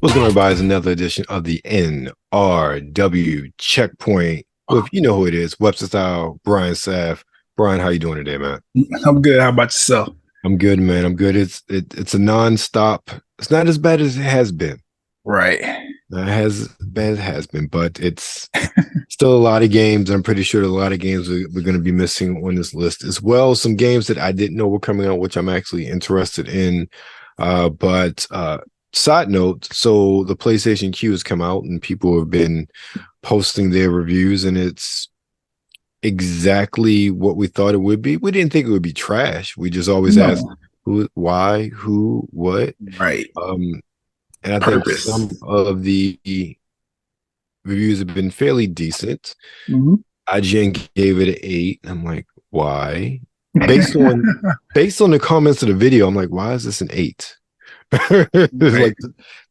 What's going on, everybody? It's another edition of the NRW Checkpoint with, you know who it is, WebsterStyle, Brian Sapph. Brian, how you doing today, man? I'm good. How about yourself? I'm good, man. I'm good. It's a non-stop. It's not as bad as it has been. Right. Not as bad as it has been, but it's still a lot of games. I'm pretty sure a lot of games we're going to be missing on this list as well. Some games that I didn't know were coming out, which I'm actually interested in. But side note, so the PlayStation Q has come out and people have been posting their reviews, and it's exactly what we thought it would be. We didn't think it would be trash. We just always ask who, why, who, what. Right. And I think some of the reviews have been fairly decent. Mm-hmm. IGN gave it an 8. I'm like, why? Based on the comments of the video, I'm like, why is this an 8? It's like,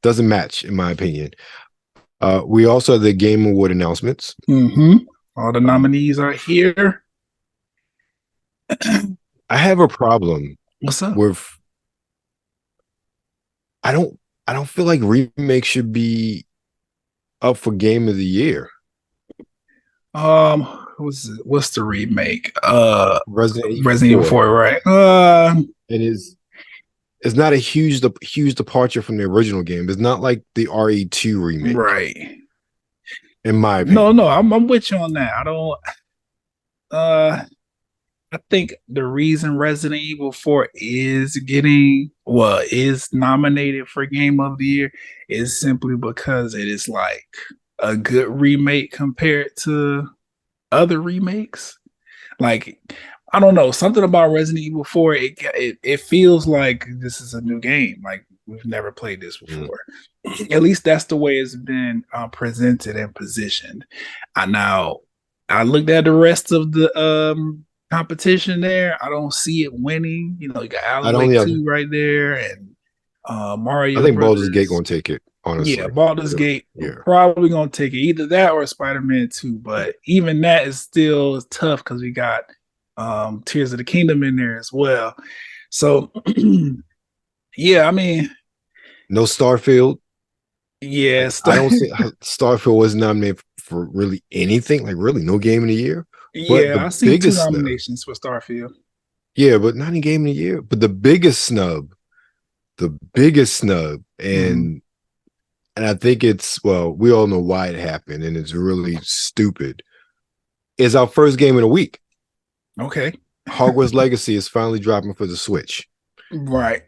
doesn't match, in my opinion. We also have the Game Award announcements. Mm-hmm. All the nominees are here. I have a problem. What's up? With I don't feel like remakes should be up for Game of the Year. What's the remake? Resident Evil 4, right? It's not a huge departure from the original game. It's not like the RE2 remake, right? In my opinion. No, I'm with you on that. I don't. I think the reason Resident Evil 4 is nominated for Game of the Year is simply because it is like a good remake compared to other remakes. Like, I don't know, something about Resident Evil 4, it feels like this is a new game. Like, we've never played this before. At least that's the way it's been presented and positioned. I looked at the rest of the competition there. I don't see it winning. You know, you got Alan Wake 2 right there, and Mario. I think Baldur's Gate gonna take it, honestly. Yeah, Baldur's Gate probably gonna take it. Either that or Spider-Man 2. But even that is still tough because we got Tears of the Kingdom in there as well. So yeah, I mean, no Starfield. Yeah, I don't see Starfield was nominated for really anything. Like, really, no Game of the Year. Yeah, I see 2 nominations for Starfield. Yeah, but not in Game of the Year. But the biggest snub, and I think it's, well, we all know why it happened, and it's really stupid, is our first game of the week. Okay. Hogwarts Legacy is finally dropping for the Switch. Right.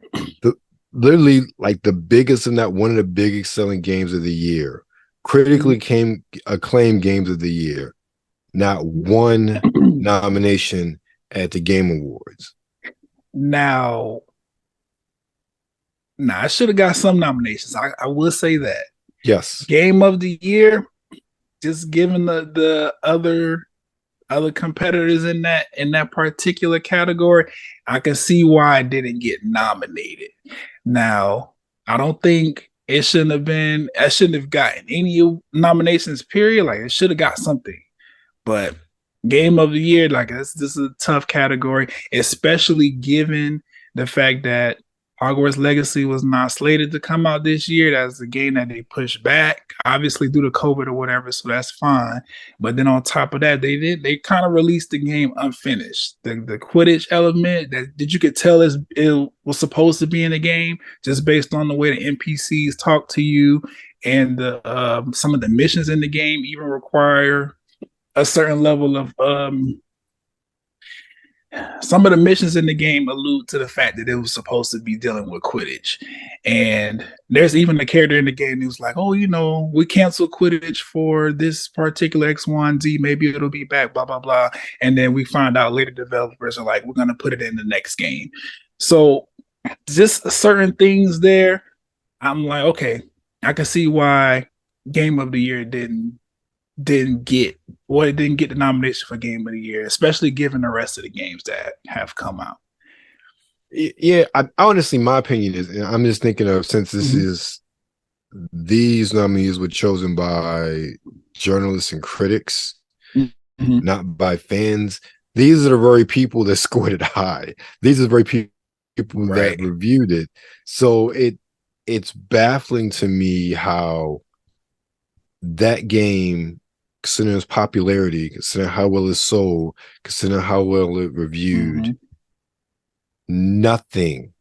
Literally, like, the biggest, and not one of the biggest selling games of the year. Critically acclaimed games of the year. Not one nomination at the Game Awards. Now, I should have got some nominations. I will say that. Yes. Game of the Year, just given the other competitors in that particular category, I can see why it didn't get nominated. Now, I don't think I shouldn't have gotten any nominations, period. Like, it should have got something. But Game of the Year, like, this is a tough category, especially given the fact that Hogwarts Legacy was not slated to come out this year. That's the game that they pushed back, obviously due to COVID or whatever, so that's fine. But then on top of that, they kind of released the game unfinished. The Quidditch element that you could tell it was supposed to be in the game, just based on the way the NPCs talk to you, and some of the missions in the game even require a certain level of some of the missions in the game allude to the fact that it was supposed to be dealing with Quidditch. And there's even a character in the game who's like, oh, we canceled Quidditch for this particular X1Z. Maybe it'll be back, blah, blah, blah. And then we find out later developers are like, we're going to put it in the next game. So just certain things there, I'm like, okay, I can see why Game of the Year didn't get the nomination for Game of the Year, especially given the rest of the games that have come out. Yeah, I honestly, my opinion is, and I'm just thinking of, since this is, these nominees were chosen by journalists and critics, not by fans. These are the very people that scored it high. These are the very people that reviewed it. So it's baffling to me how that game, considering its popularity, considering how well it's sold, considering how well it reviewed, nothing,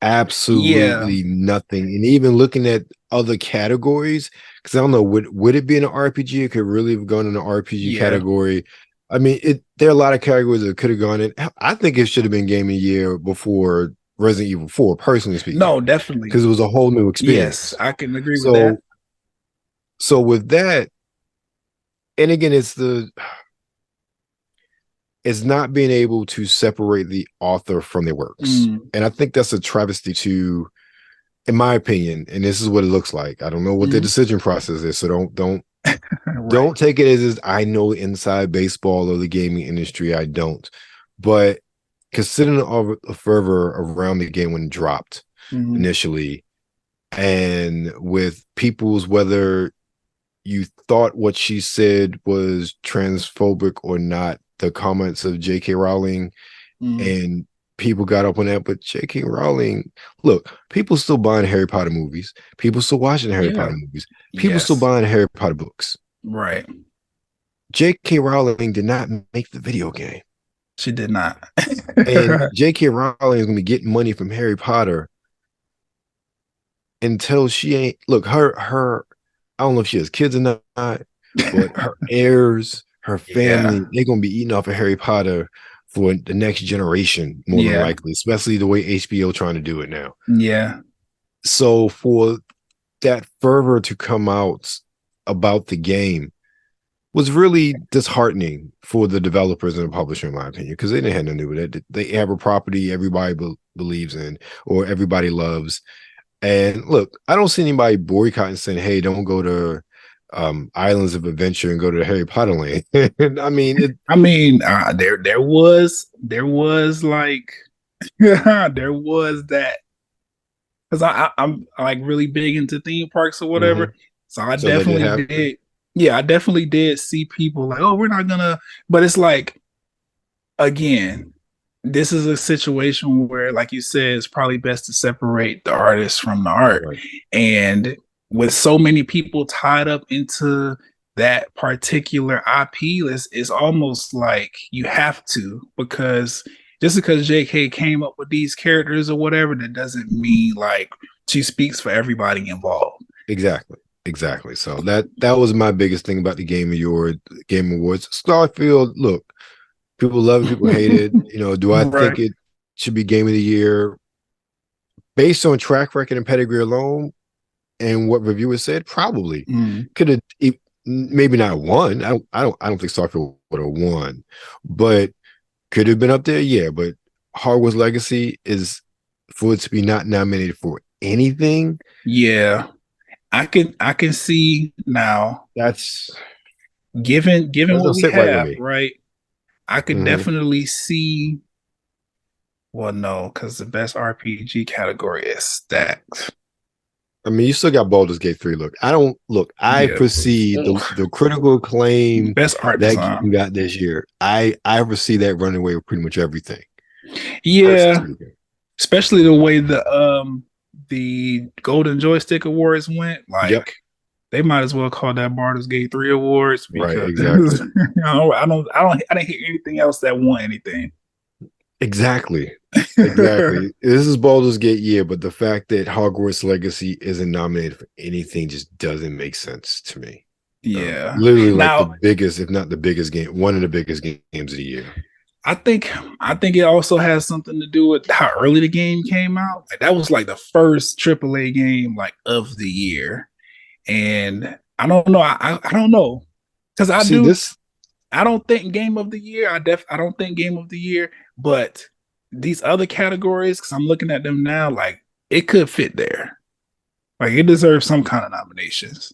absolutely nothing. And even looking at other categories, because I don't know, would it be in an RPG? It could really have gone in an RPG category. I mean, there are a lot of categories that could have gone in. I think it should have been Game of the Year before Resident Evil 4, personally speaking. No, definitely. Because it was a whole new experience. Yes, I can agree with that. So with that, and again, it's not being able to separate the author from their works. And I think that's a travesty to, in my opinion, and this is what it looks like. I don't know what the decision process is, so don't don't take it as I know inside baseball or the gaming industry. I don't. But considering all the fervor around the game when it dropped initially, and with people's, whether you thought what she said was transphobic or not, the comments of J.K. Rowling, and people got up on that. But J.K. Rowling, look, people still buying Harry Potter movies. People still watching Harry Potter movies. People still buying Harry Potter books. Right. J.K. Rowling did not make the video game. She did not. And J.K. Rowling is going to be getting money from Harry Potter until she ain't, look, her I don't know if she has kids or not, but her heirs, her family, they're going to be eating off of Harry Potter for the next generation, more than likely, especially the way HBO trying to do it now. Yeah. So for that fervor to come out about the game was really disheartening for the developers and the publisher, in my opinion, because they didn't have nothing to do with it. They have a property everybody believes in or everybody loves. And look, I don't see anybody boycotting saying, hey, don't go to Islands of Adventure and go to the Harry Potter land. I mean, there was like there was that, because I'm like really big into theme parks or whatever. So I definitely did. Yeah, I definitely did see people like, oh, we're not gonna, but it's like, again, this is a situation where, like you said, it's probably best to separate the artist from the art. Right. And with so many people tied up into that particular IP list, it's almost like you have to, because just because JK came up with these characters or whatever, that doesn't mean like she speaks for everybody involved. Exactly. So that was my biggest thing about the Game Awards. Starfield, look, people love it, people hate it. You know, do I think it should be Game of the Year based on track record and pedigree alone and what reviewers said? Probably. Could have maybe not won. I don't think Starfield would have won, but could have been up there. Yeah, but Hogwarts Legacy is, for it to be not nominated for anything. Yeah. I can see now. That's given what we have, right? I could definitely see. Well, no, because the best RPG category is stacked. I mean, you still got Baldur's Gate 3. I foresee the critical acclaim best art that you got this year. I foresee that running away with pretty much everything. Yeah, especially the way the Golden Joystick Awards went. Like, they might as well call that Baldur's Gate 3 Awards. Right, exactly. I didn't hear anything else that won anything. Exactly. This is Baldur's Gate year, but the fact that Hogwarts Legacy isn't nominated for anything just doesn't make sense to me. Yeah. Literally like the biggest, if not the biggest game, one of the biggest games of the year. I think it also has something to do with how early the game came out. Like, that was like the first AAA game like of the year. And I don't know. I don't know. Because I don't think game of the year. I don't think game of the year. But these other categories, because I'm looking at them now, like, it could fit there. Like, it deserves some kind of nominations.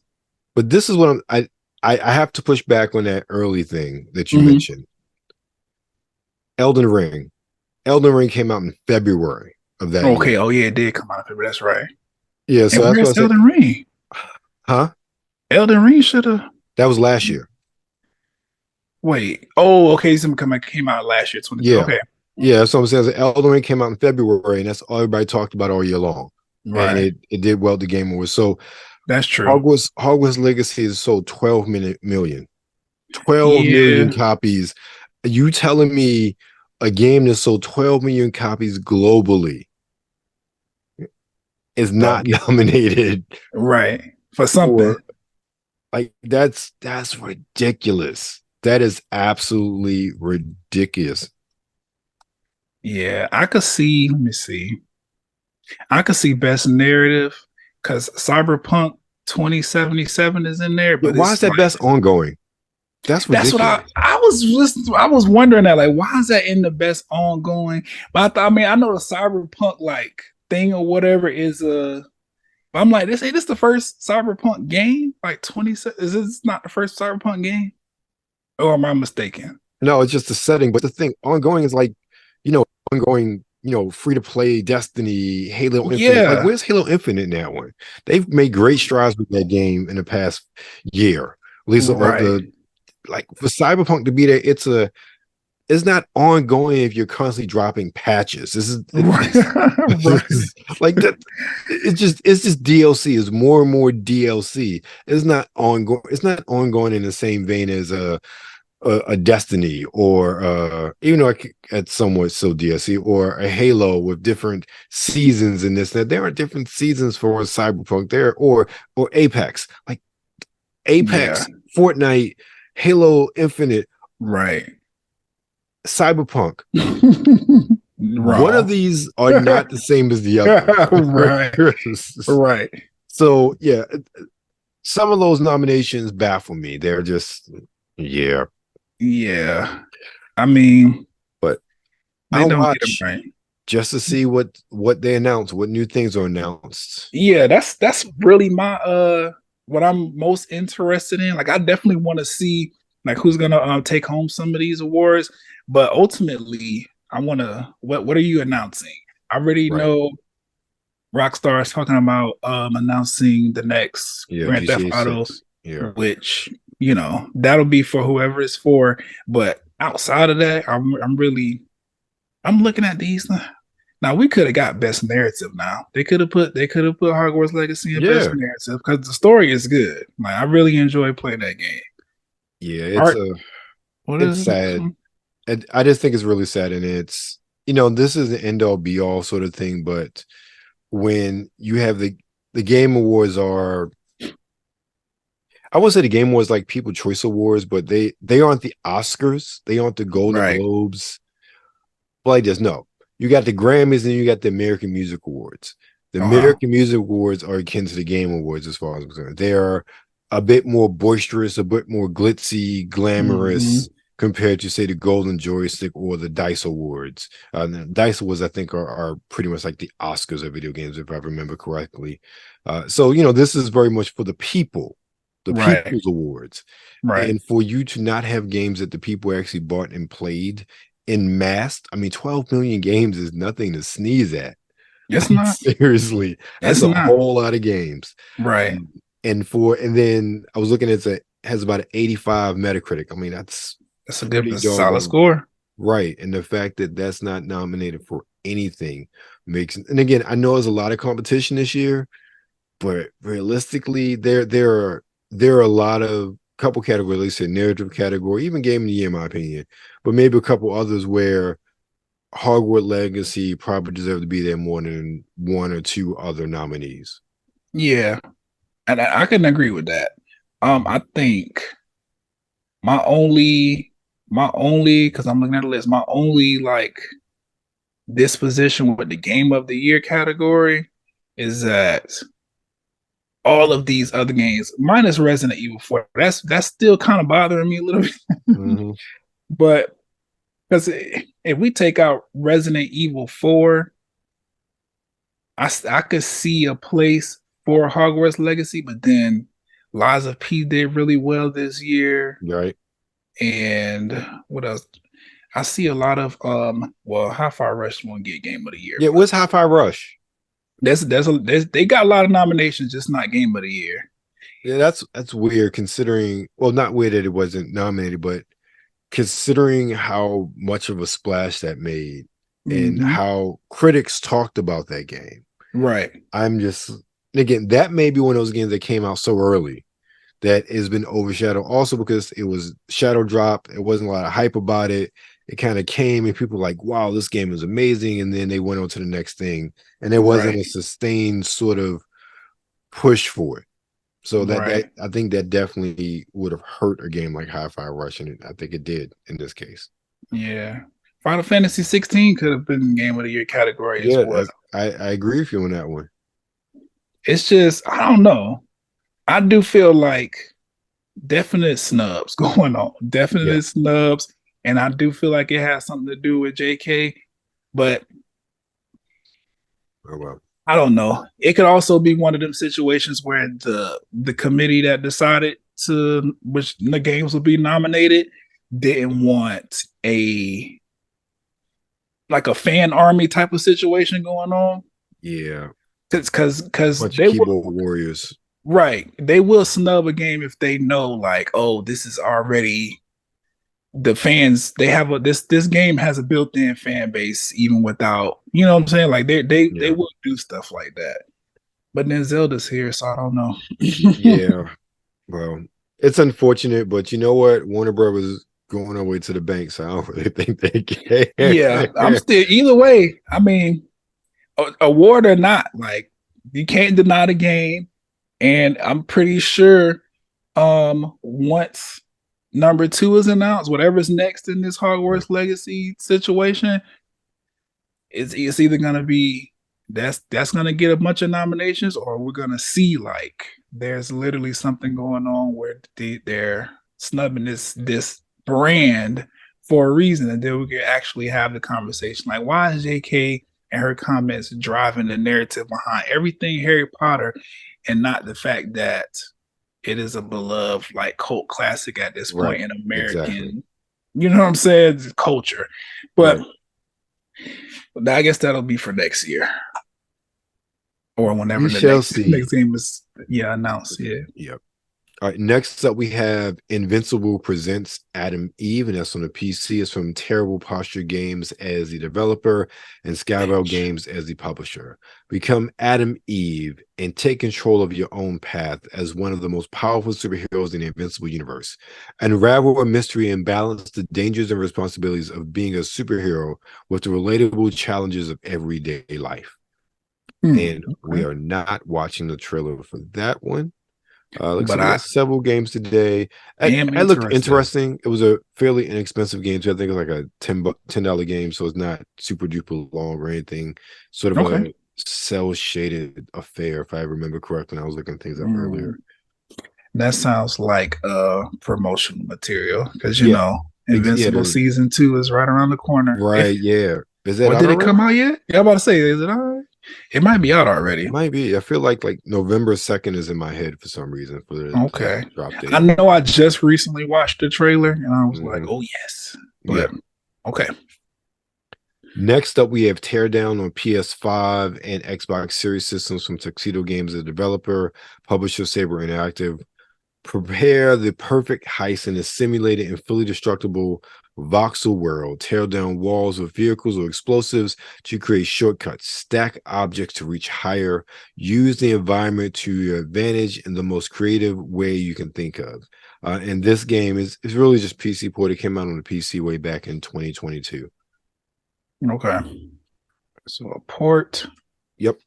But this is what I have to push back on that early thing that you mentioned. Elden Ring came out in February of that year. Oh yeah, it did come out in February. That's right. Yeah, so that's what Elden Ring. Huh? Elden Ring should have. That was last year. Wait. Oh, okay. Something came out last year. Yeah. Okay. Yeah, so I'm saying Elden Ring came out in February, and that's all everybody talked about all year long. and Right. it did well at the Game Awards. So That's true. Hogwarts Legacy has sold 12 million. 12 million Yeah. copies. Are you telling me a game that sold 12 million copies globally is not nominated? Right. For something. Like that's ridiculous. That is absolutely ridiculous. Yeah, I could see, let me see. I could see best narrative because Cyberpunk 2077 is in there, but Why is that best ongoing? That's ridiculous. That's what I was listening to. I was wondering that, like, why is that in the best ongoing? But I thought, I mean, I know the Cyberpunk like thing or whatever is but I'm like, this ain't this the first Cyberpunk game? Like 20, is this not the first Cyberpunk game? Or am I mistaken? No, it's just the setting. But the thing, ongoing is like, ongoing, free to play Destiny, Halo Infinite. Yeah. Like, where's Halo Infinite in that one? They've made great strides with that game in the past year. At least like for Cyberpunk to be there, it's not ongoing if you're constantly dropping patches. This is like that. It's just DLC. It's more and more DLC. It's not ongoing. It's not ongoing in the same vein as a Destiny or even though it's somewhat so DLC or a Halo with different seasons in this. That there are different seasons for Cyberpunk there or Apex, like Apex, Fortnite, Halo Infinite, right. Cyberpunk. One of these are not the same as the other. Right. So yeah, some of those nominations baffle me. They're just yeah. I mean, but I'll watch just to see what they announce, what new things are announced. Yeah, that's really my what I'm most interested in. Like, I definitely want to see like who's gonna take home some of these awards. But ultimately, I want to. What are you announcing? I already know Rockstar is talking about announcing the next Grand Theft Auto, which that'll be for whoever it's for. But outside of that, I'm looking at these. Now we could have got best narrative. Now they could have put Hogwarts Legacy in best narrative because the story is good. Like, I really enjoy playing that game. Yeah, it's sad. I just think it's really sad, and it's this is the end all be all sort of thing. But when you have the Game Awards are, I won't say the Game Awards like People Choice Awards, but they aren't the Oscars, they aren't the Golden Globes. Like this, no. You got the Grammys and you got the American Music Awards. The American Music Awards are akin to the Game Awards as far as I'm concerned. They are a bit more boisterous, a bit more glitzy, glamorous compared to, say, the Golden Joystick or the DICE Awards. The DICE Awards, I think, are pretty much like the Oscars of video games, if I remember correctly. So, this is very much for the people, the People's Awards. Right. And for you to not have games that the people actually bought and played in mass, I mean, 12 million games is nothing to sneeze at. It's not. Seriously. That's a whole lot of games. Right. And then I was looking at it has about an 85 Metacritic. I mean, that's a good solid score. Right. And the fact that that's not nominated for anything makes, and again, I know there's a lot of competition this year, but realistically, there are a lot of couple categories, like I said, narrative category, even game of the year, in my opinion, but maybe a couple others where Hogwarts Legacy probably deserve to be there more than one or two other nominees. Yeah. And I can agree with that. I think my only, because I'm looking at the list, my only like disposition with the game of the year category is that all of these other games, minus Resident Evil 4, that's still kind of bothering me a little bit. But because if we take out Resident Evil 4, I could see a place for Hogwarts Legacy, but then Lies of P did really well this year. Right. And what else? I see a lot of Hi-Fi Rush won't get Game of the Year. Yeah, what's Hi-Fi Rush? They got a lot of nominations, just not Game of the Year. Yeah, that's weird considering, well, not weird that it wasn't nominated, but considering how much of a splash that made and how critics talked about that game. Right. I'm just, again, that may be one of those games that came out so early that has been overshadowed. Also because it was shadow drop, it wasn't a lot of hype about it. It kind of came and people were like, wow, this game is amazing. And then they went on to the next thing. And there wasn't a sustained sort of push for it. So that I think that definitely would have hurt a game like Hi-Fi Rush, and I think it did in this case. Yeah. Final Fantasy 16 could have been Game of the Year category as well. I agree with you on that one. It's just, I don't know. I do feel like definite snubs going on. Definite snubs. And I do feel like it has something to do with JK. But I don't know. It could also be one of them situations where the committee that decided to which the games will be nominated didn't want a fan army type of situation going on. Yeah. Because they keyboard warriors. Right. They will snub a game if they know, like, oh, this is already the fans. They have this game has a built-in fan base, even without, you know what I'm saying? Like they will do stuff like that. But then Zelda's here, so I don't know. Yeah. Well, it's unfortunate, but you know what? Warner Brothers going away to the bank, so I don't really think they can. Yeah, I'm still either way. I mean, award or not, like you can't deny the game. And I'm pretty sure once number 2 is announced, whatever's next in this Hogwarts Legacy situation, it's either gonna be that's gonna get a bunch of nominations, or we're gonna see like there's literally something going on where they're snubbing this brand for a reason, and then we can actually have the conversation. Like, why is JK and her comments driving the narrative behind everything Harry Potter, and not the fact that it is a beloved like cult classic at this point in American, you know what I'm saying, culture. But I guess that'll be for next year, or whenever the next game is announced. Yep. All right, next up we have Invincible presents Adam Eve, and that's on the PC. It's from Terrible Posture Games as the developer and Skybell Games as the publisher. Become Adam Eve and take control of your own path as one of the most powerful superheroes in the Invincible universe. Unravel a mystery and balance the dangers and responsibilities of being a superhero with the relatable challenges of everyday life. And we are not watching the trailer for that one. Looks like we got several games today. It looked interesting. It was a fairly inexpensive game. So I think it was like a $10 game. So it's not super duper long or anything. Sort of a cell shaded affair, if I remember correctly. When I was looking things up earlier. That sounds like promotional material because you know Invincible season 2 is right around the corner. Right? Is that? Did it come out yet? Yeah, I'm about to say, is it all right? It might be out already. It might be. I feel like November 2nd is in my head for some reason. For the drop date. I know I just recently watched the trailer and I was like, oh yes. But, okay. Next up, we have Teardown on PS5 and Xbox Series systems from Tuxedo Games, the developer, publisher Saber Interactive. Prepare the perfect heist in a simulated and fully destructible voxel world. Tear down walls with vehicles or explosives to create shortcuts. Stack objects to reach higher. Use the environment to your advantage in the most creative way you can think of. And this game is really just PC port. It came out on the PC way back in 2022. Okay. So a port. Yep.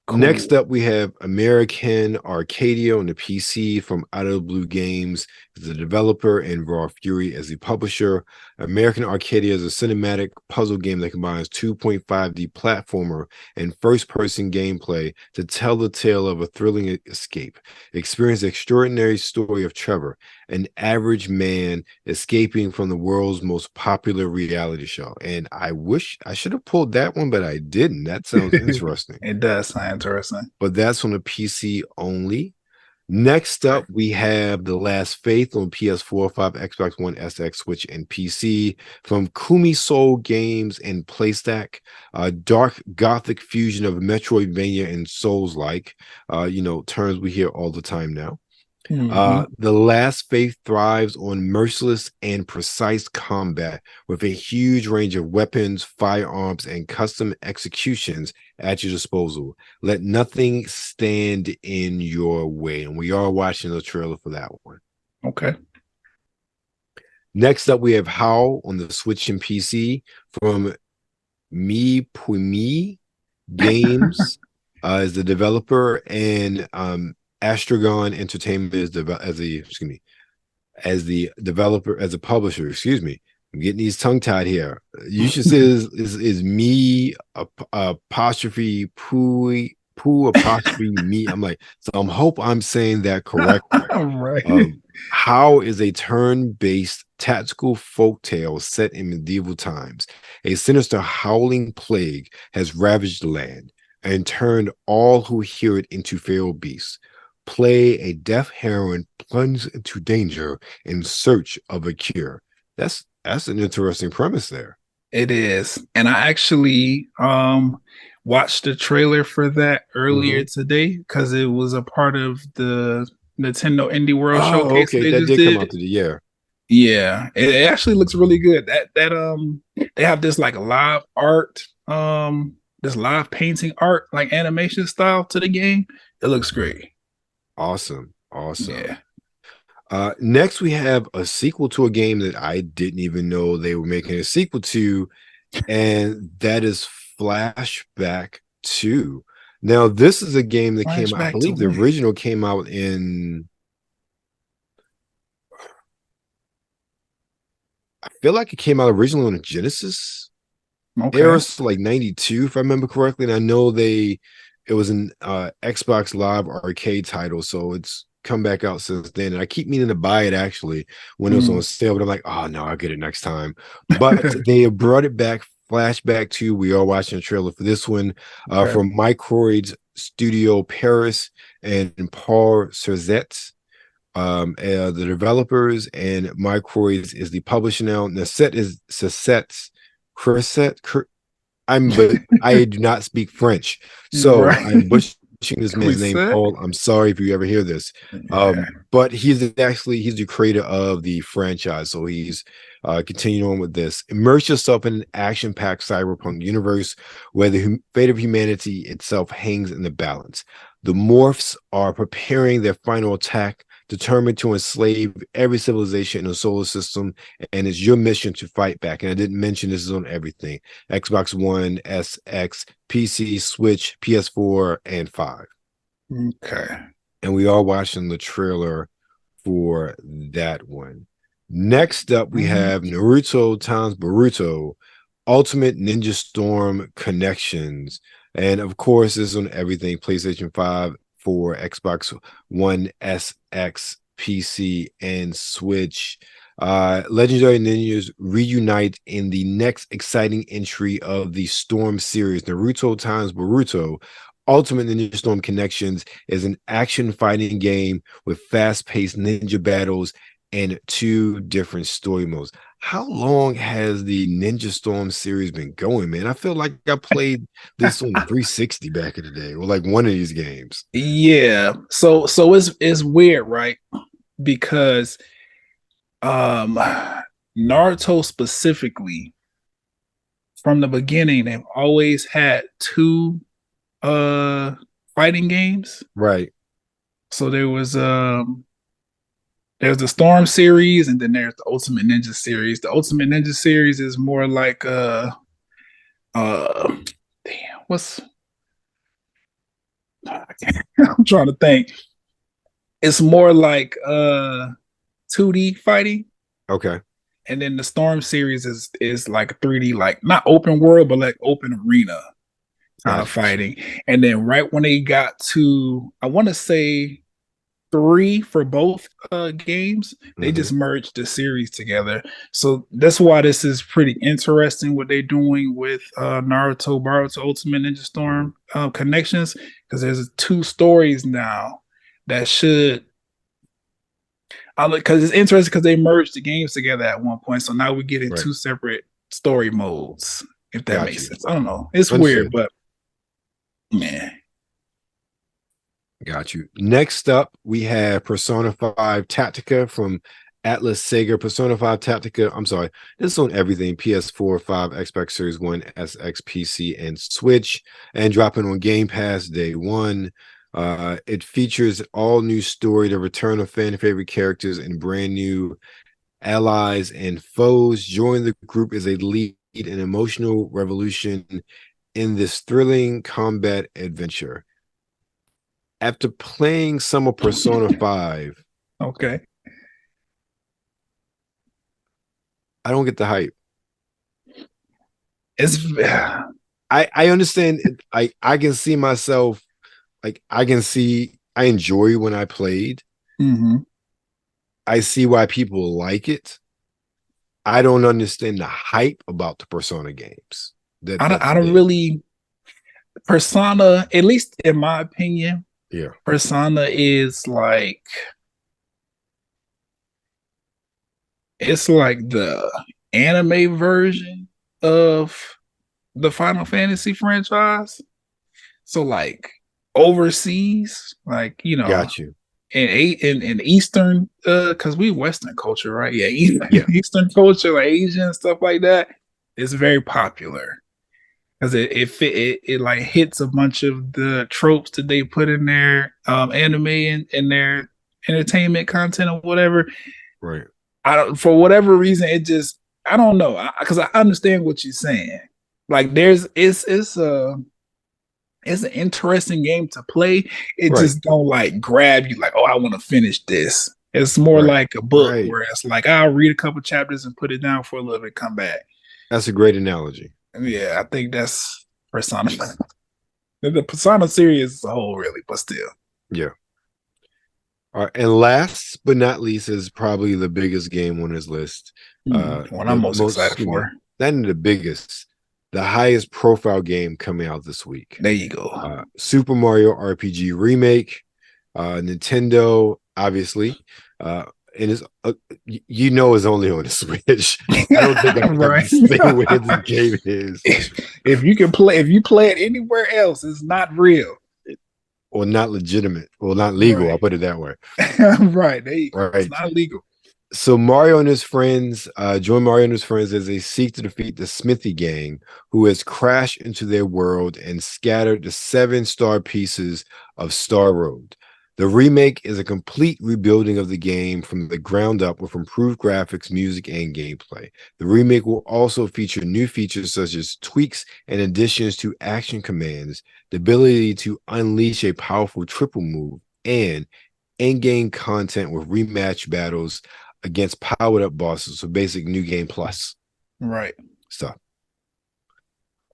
Cool. Next up, we have American Arcadia on the PC from Out of the Blue Games as the developer and Raw Fury as the publisher. American Arcadia is a cinematic puzzle game that combines 2.5D platformer and first-person gameplay to tell the tale of a thrilling escape. Experience the extraordinary story of Trevor, an average man escaping from the world's most popular reality show. And I wish I should have pulled that one, but I didn't. That sounds interesting. It does sound interesting. But that's on the PC only. Next up, we have The Last Faith on PS4, 5, Xbox One, SX, Switch, and PC from Kumi Soul Games and PlayStack. Dark gothic fusion of Metroidvania and Souls-like, terms we hear all the time now. The last faith thrives on merciless and precise combat with a huge range of weapons, firearms, and custom executions at your disposal. Let nothing stand in your way. And we are watching the trailer for that one. Okay. Next up, we have Howl on the Switch and PC from Me Pumi Games is the developer, and Astragon Entertainment is as the developer, as a publisher. Excuse me, I'm getting these tongue tied here. You should say is me apostrophe poo apostrophe me. I'm like, so I'm hope I'm saying that correctly. Right. How is a turn-based tactical folktale set in medieval times. A sinister howling plague has ravaged the land and turned all who hear it into feral beasts. Play a deaf heroine plunges into danger in search of a cure. That's an interesting premise there. It is. And I actually watched the trailer for that earlier today because it was a part of the Nintendo Indie World Showcase. Okay, that did come out today. Yeah. Yeah, it actually looks really good. That they have this like live art, this live painting art, like animation style to the game. It looks great. Awesome. Yeah. Next, we have a sequel to a game that I didn't even know they were making a sequel to, and that is Flashback 2. Now, this is a game that came out, I believe the original came out in, I feel like it came out originally on a Genesis. Okay. Era, so like 92, if I remember correctly. And I know it was an Xbox Live arcade title, so it's come back out since then. And I keep meaning to buy it actually when it was on sale, but I'm like, oh no, I'll get it next time. But they have brought it back, Flashback 2. We are watching a trailer for this one from Microids Studio Paris and Paul Cerzet. The developers, and Microids is the publisher now. Nasset is Sasset's Cresset. But I do not speak French, so I'm butchering this man's name. Paul, I'm sorry if you ever hear this. But he's the creator of the franchise, so he's continuing on with this. Immerse yourself in an action-packed cyberpunk universe where the fate of humanity itself hangs in the balance. The Morphs are preparing their final attack, determined to enslave every civilization in the solar system, and it's your mission to fight back. And I didn't mention this is on everything: Xbox One, SX, PC, Switch, PS4, and 5. Okay. And we are watching the trailer for that one. Next up, we have Naruto times Boruto, Ultimate Ninja Storm Connections. And of course, this is on everything: PlayStation 5, for Xbox One, SX, PC, and Switch. Legendary Ninjas reunite in the next exciting entry of the Storm series. Naruto times Boruto, Ultimate Ninja Storm Connections is an action fighting game with fast-paced ninja battles and 2 different story modes. How long has the Ninja Storm series been going, man? I feel like I played this on 360 back in the day, or like one of these games. Yeah. So it's weird, right? Because Naruto specifically, from the beginning, they've always had 2 fighting games. Right. So there's the Storm series, and then there's the Ultimate Ninja series. The Ultimate Ninja series is more like I'm trying to think. It's more like 2D fighting. Okay. And then the Storm series is like 3D, like not open world, but like open arena kind of fighting. And then right when they got to, I want to say 3 for both games, they just merged the series together. So that's why this is pretty interesting what they're doing with Naruto Boruto Ultimate Ninja Storm Connections, because there's 2 stories now that should, because it's interesting because they merged the games together at one point, so now we're getting 2 separate story modes, if that makes sense. I don't know, it's weird, but man. Got you. Next up, we have Persona 5 Tactica from Atlas Sega. Persona 5 Tactica, I'm sorry, this is on everything, PS4, 5, Xbox Series 1, SX, PC, and Switch, and dropping on Game Pass day one. It features all new story, the return of fan favorite characters, and brand new allies and foes. Join the group as they lead an emotional revolution in this thrilling combat adventure. After playing some of Persona 5, okay, I don't get the hype. it's I understand. I can see myself, like I enjoy when I played. mm-hmm. I see why people like it. I don't understand the hype about the Persona games. I don't really Persona, at least in my opinion. Yeah, Persona is like it's like the anime version of the Final Fantasy franchise. So like overseas, like got you. in Eastern, because we Western culture, right? Yeah, Yeah. Eastern culture, like Asian stuff like that, is very popular because it like hits a bunch of the tropes that they put in their anime and in their entertainment content or whatever. Right. I don't, for whatever reason, it just I don't know, because I understand what you're saying. Like it's an interesting game to play. It Right. just don't like grab you like, oh, I want to finish this. It's more like a book where it's like I'll read a couple chapters and put it down for a little bit, come back. That's a great analogy. Yeah, I think that's Persona. The Persona series as a whole, really, but still. Yeah. All right, and last but not least is probably the biggest game on this list. What I'm most excited for. Not the biggest, the highest profile game coming out this week. There you go. Super Mario RPG Remake. Nintendo, obviously. And it's it's only on the Switch. I don't think I can say where the game is. If you play it anywhere else, it's not real. Or not legitimate. Well, not legal, right. I'll put it that way. Right. Right. It's not legal. So Mario and his friends, join Mario and his friends as they seek to defeat the Smithy gang, who has crashed into their world and scattered the 7 star pieces of Star Road. The remake is a complete rebuilding of the game from the ground up with improved graphics, music, and gameplay. The remake will also feature new features such as tweaks and additions to action commands, the ability to unleash a powerful triple move, and in-game content with rematch battles against powered-up bosses, so basic New Game Plus. Right. Stuff.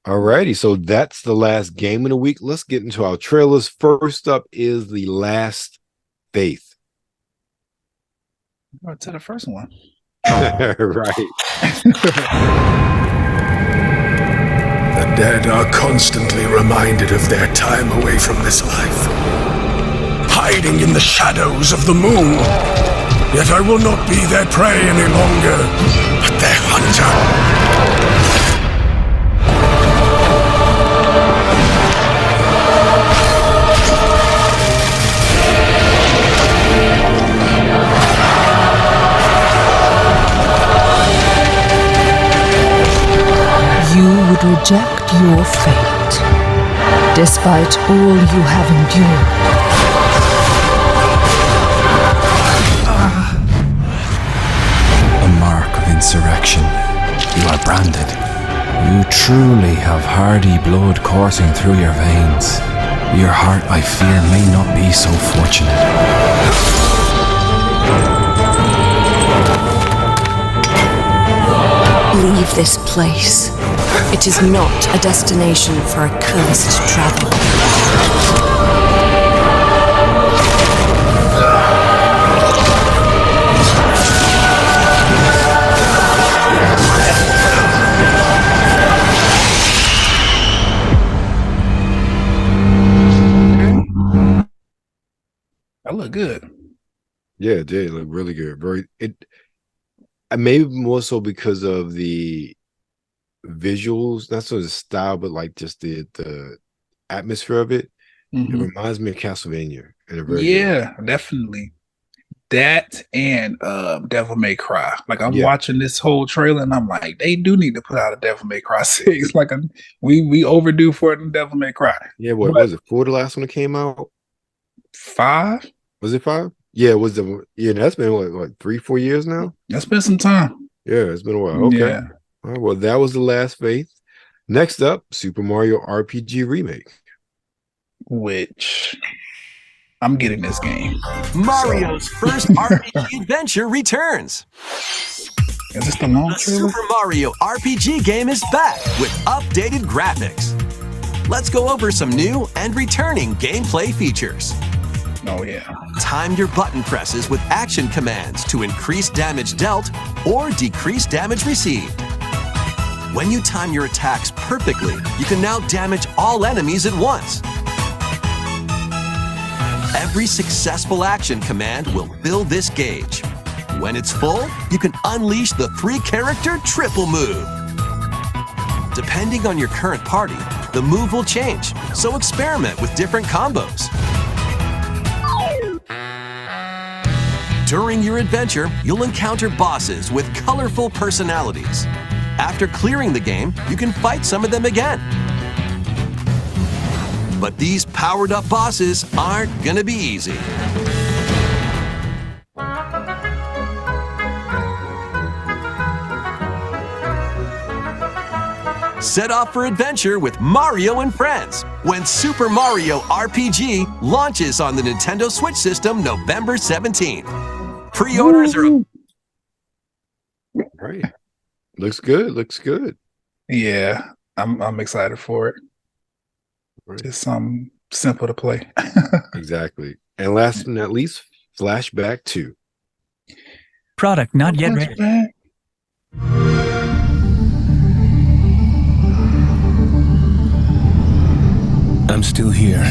Alrighty, so that's the last game of the week. Let's get into our trailers. First up is The Last Faith. Go to the first one. Right. The dead are constantly reminded of their time away from this life, hiding in the shadows of the moon. Yet I will not be their prey any longer, but their hunter. You would reject your fate, despite all you have endured. A mark of insurrection. You are branded. You truly have hardy blood coursing through your veins. Your heart, I fear, may not be so fortunate. Leave this place. It is not a destination for accursed travel. That looked good. Yeah, it did look really good. Maybe more so because of the visuals, not so the style, but like just the atmosphere of it. It reminds me of Castlevania in a very good way. Definitely. That and Devil May Cry. Like I'm watching this whole trailer and I'm like, they do need to put out a Devil May Cry 6. Like we overdue for it in Devil May Cry. Yeah, what was it? 4 the last one that came out? 5? Was it 5? Yeah, it was that's been what 3-4 years now? That's been some time. Yeah, it's been a while. Okay. Yeah. All right, well, that was The Last Faith. Next up, Super Mario RPG Remake. Which I'm getting this game. Mario's first RPG adventure returns. Is this the long The trailer? Super Mario RPG game is back with updated graphics. Let's go over some new and returning gameplay features. Oh, yeah. Time your button presses with action commands to increase damage dealt or decrease damage received. When you time your attacks perfectly, you can now damage all enemies at once. Every successful action command will fill this gauge. When it's full, you can unleash the 3-character triple move. Depending on your current party, the move will change, so experiment with different combos. During your adventure, you'll encounter bosses with colorful personalities. After clearing the game, you can fight some of them again. But these powered-up bosses aren't gonna be easy. Set off for adventure with Mario and Friends when Super Mario RPG launches on the Nintendo Switch system November 17th. Pre-orders are... Right. Looks good. Yeah, I'm excited for it. Right. Just something simple to play. Exactly. And last but not least, Flashback 2. Product not yet ready. I'm still here.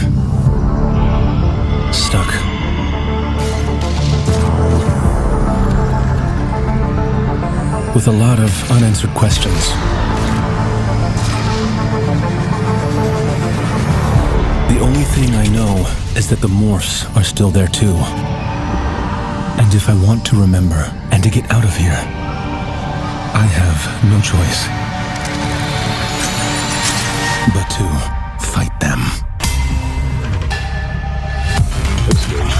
Stuck. With a lot of unanswered questions. The only thing I know is that the morphs are still there too. And if I want to remember and to get out of here, I have no choice but to fight them. Looks good.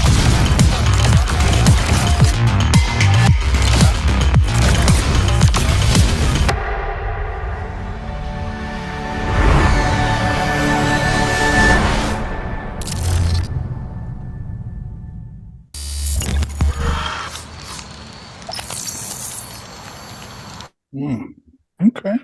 Okay.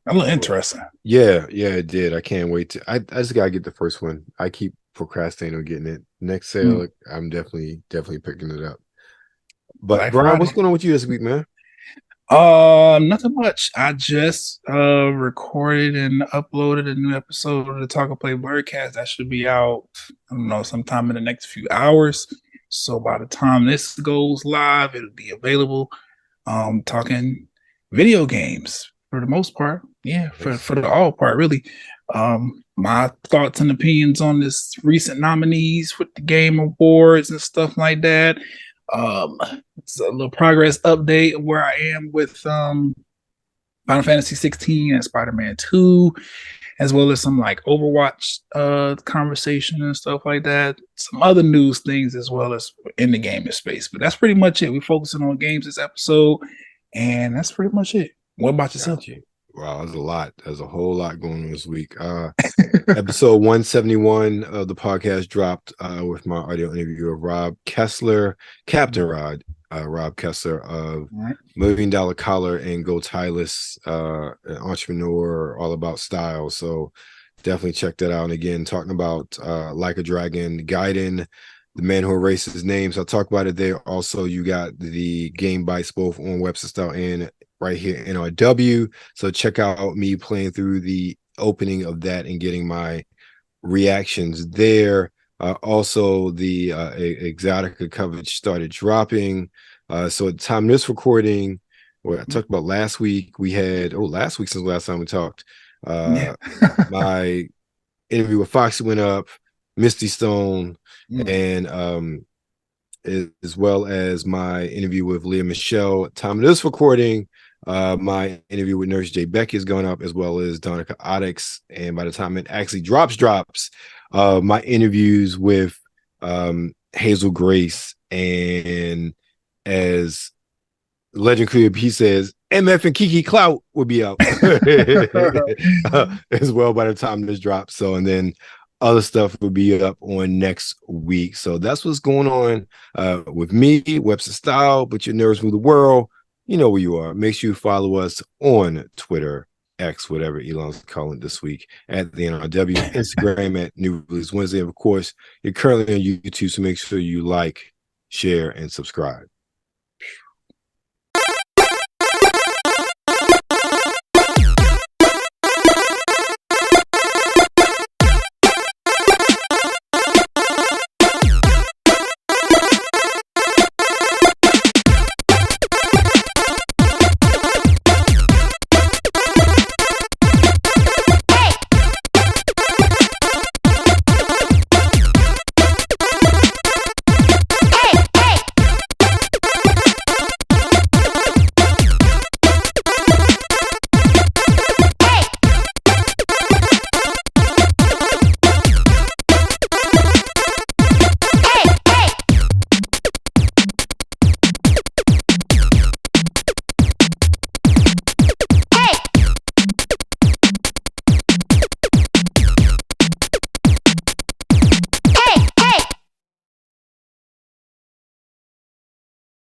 A little interesting. Yeah, it did. I can't wait to. I just gotta get the first one. I keep procrastinating on getting it. Next sale, I'm definitely picking it up. But Brian, what's going on with you this week, man? Nothing much. I just recorded and uploaded a new episode of the Talk+Play blerdcast that should be out, I don't know, sometime in the next few hours. So by the time this goes live, it'll be available. Talking video games for the most part. Yeah, for the all part, really. My thoughts and opinions on this recent nominees with the Game Awards and stuff like that. It's a little progress update of where I am with Final Fantasy 16 and Spider-Man 2, as well as some like Overwatch conversation and stuff like that. Some other news things as well as in the gaming space. But that's pretty much it. We're focusing on games this episode, and that's pretty much it. What about yourself? Wow, there's a lot. There's a whole lot going on this week. Episode 171 of the podcast dropped with my audio interview of Rob Kessler, Captain Rod, Rob Kessler of $1 Million Collar and Go Tyless, an entrepreneur all about style. So definitely check that out. And again, talking about Like a Dragon, Gaiden, the man who erased his name. So I'll talk about it there. Also, you got the game bites both on WebsterStyle and right here in NRW. So check out me playing through the opening of that and getting my reactions there. Also, the Exotica coverage started dropping. So at the time of this recording, what I talked about last week, we had last week since the last time we talked. My interview with Foxy went up, Misty Stone, and as well as my interview with Leah Michelle. Time of this recording, my interview with Nurse J. Becky is going up, as well as Donica Onyx. And by the time it actually drops, my interviews with Hazel Grace, and as Legend Kuya P says, MF and Kiki Clout will be out as well by the time this drops. So, and then other stuff will be up on next week. So that's what's going on with me, WebsterStyle, but your nerds move the world. You know where you are. Make sure you follow us on Twitter, X, whatever Elon's calling it this week, at the NRW, Instagram at New Release Wednesday. And of course, you're currently on YouTube, so make sure you like, share, and subscribe.